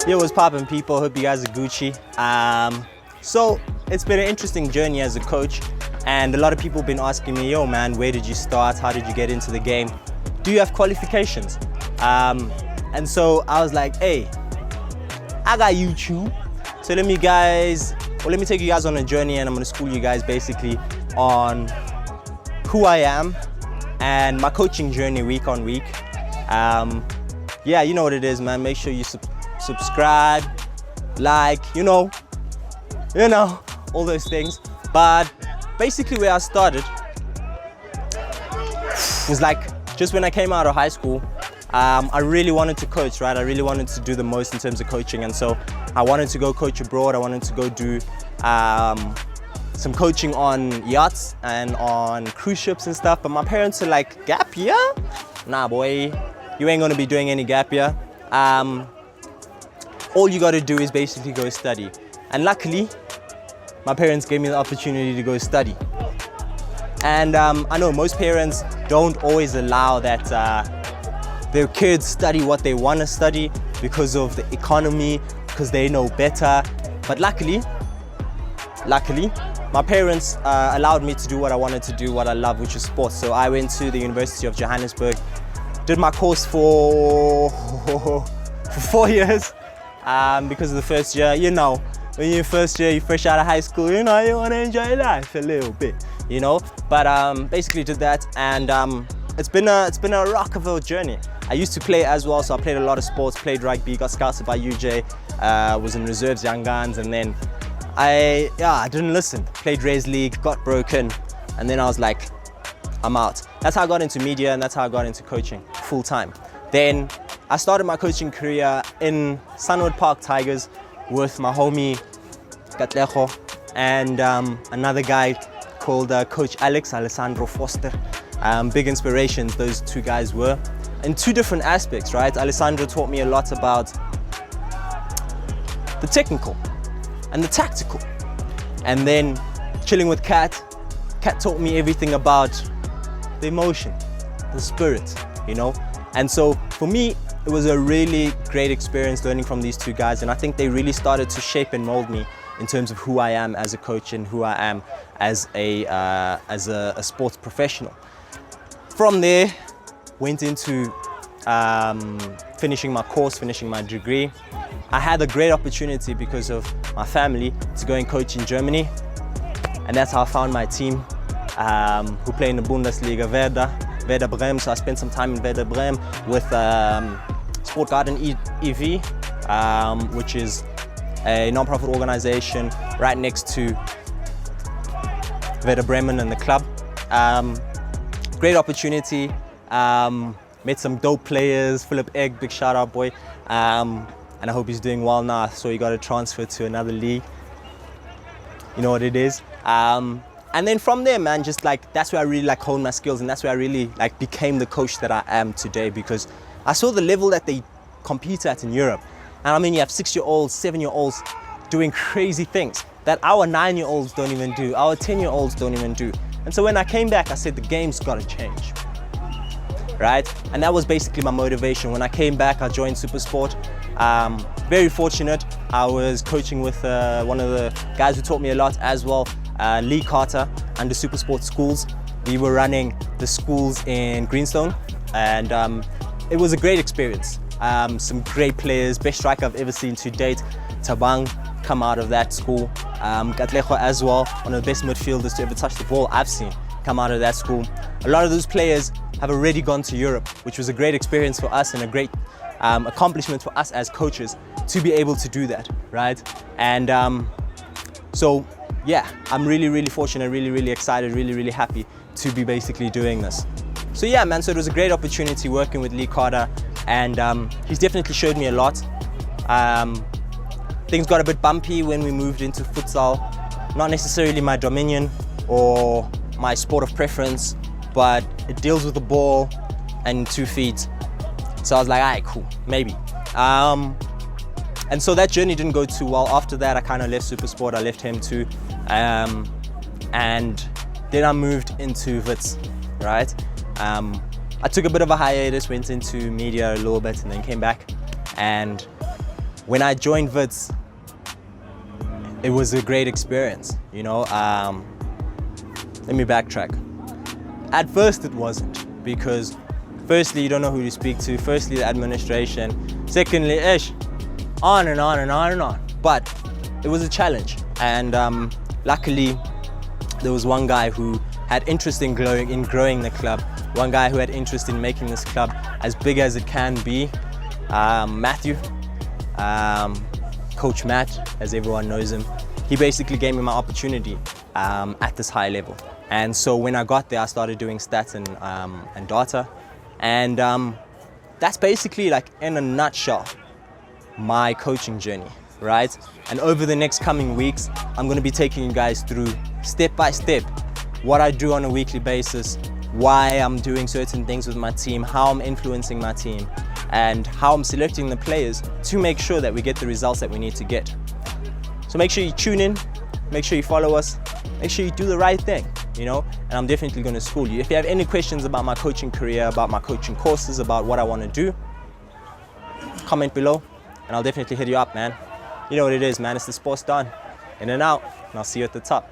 Yo, what's poppin', people? Hope you guys are Gucci. So it's been an interesting journey as a coach, and a lot of people have been asking me, yo man, where did you start? How did you get into the game? Do you have qualifications? And so I was like, hey, I got YouTube. So let me take you guys on a journey, and I'm gonna school you guys basically on who I am and my coaching journey week on week. Yeah, you know what it is, man. Make sure you subscribe, like, you know, all those things. But basically where I started was like just when I came out of high school. I really wanted to coach, right? I really wanted to do the most in terms of coaching, and so I wanted to go coach abroad. I wanted to go do some coaching on yachts and on cruise ships and stuff. But my parents are like, gap year? Nah, boy, you ain't gonna be doing any gap year. All you gotta do is basically go study. And luckily, my parents gave me the opportunity to go study. And I know most parents don't always allow that their kids study what they want to study because of the economy, because they know better. But luckily, my parents allowed me to do what I wanted to do, what I love, which is sports. So I went to the University of Johannesburg, did my course for 4 years because of the first year. You know, when you're first year, you're fresh out of high school, you know, you want to enjoy life a little bit, you know. But basically did that, and it's been a rock of a journey. I used to play as well, so I played a lot of sports, played rugby, got scouted by UJ, was in reserves, young guns, and then I didn't listen. Played Res League, got broken, and then I was like, I'm out. That's how I got into media, and that's how I got into coaching full time. Then I started my coaching career in Sunwood Park Tigers with my homie Tladi and another guy called Coach Alessandro Foster. Big inspirations, those two guys were, in two different aspects, right? Alessandro taught me a lot about the technical and the tactical. And then chilling with Kat taught me everything about the emotion, the spirit, you know? And so for me, it was a really great experience learning from these two guys, and I think they really started to shape and mold me in terms of who I am as a coach and who I am as a sports professional. From there, went into finishing my course, finishing my degree. I had a great opportunity because of my family to go and coach in Germany, and that's how I found my team who play in the Bundesliga, Werder Bremen. So I spent some time in Werder Bremen with Sportgarten EV, which is a non-profit organization right next to Werder Bremen and the club. Great opportunity, met some dope players, Philip Egg, big shout out boy, and I hope he's doing well now. So he got a transfer to another league, you know what it is. And then from there, man, just like, that's where I really like honed my skills, and that's where I really like became the coach that I am today, because I saw the level that they compete at in Europe. And I mean, you have 6-year-olds, 7-year-olds doing crazy things that our 9-year-olds don't even do, our 10-year-olds don't even do. And so when I came back, I said, the game's gotta change, right? And that was basically my motivation. When I came back, I joined Supersport. Very fortunate, I was coaching with one of the guys who taught me a lot as well, Lee Carter, under Supersport Schools. We were running the schools in Greenstone, and it was a great experience. Some great players, best striker I've ever seen to date, Tabang, come out of that school. Tladi as well, one of the best midfielders to ever touch the ball I've seen, come out of that school. A lot of those players have already gone to Europe, which was a great experience for us and a great accomplishment for us as coaches to be able to do that, right? And so yeah, I'm really, really fortunate, really, really excited, really, really happy to be basically doing this. So yeah, man, so it was a great opportunity working with Lee Carter, and he's definitely showed me a lot. Things got a bit bumpy when we moved into futsal. Not necessarily my dominion or my sport of preference, but it deals with the ball and 2 feet. So I was like, all right, cool, maybe. And so that journey didn't go too well. After that, I kind of left Supersport, I left him too. And then I moved into Wits, right? I took a bit of a hiatus, went into media a little bit, and then came back. And when I joined Wits, it was a great experience, you know. Let me backtrack. At first it wasn't, because firstly, you don't know who to speak to. Firstly, the administration. Secondly, on and on and on and on. But it was a challenge. And luckily, there was one guy who had interest in growing the club. One guy who had interest in making this club as big as it can be. Matthew, Coach Matt, as everyone knows him. He basically gave me my opportunity at this high level. And so when I got there, I started doing stats and data. And that's basically, like, in a nutshell, my coaching journey, right? And over the next coming weeks, I'm gonna be taking you guys through step by step what I do on a weekly basis, why I'm doing certain things with my team, how I'm influencing my team, and how I'm selecting the players to make sure that we get the results that we need to get. So make sure you tune in, make sure you follow us, make sure you do the right thing, you know, and I'm definitely going to school you. If you have any questions about my coaching career, about my coaching courses, about what I want to do, comment below and I'll definitely hit you up, man. You know what it is, man. It's the Sports Done. In and out, and I'll see you at the top.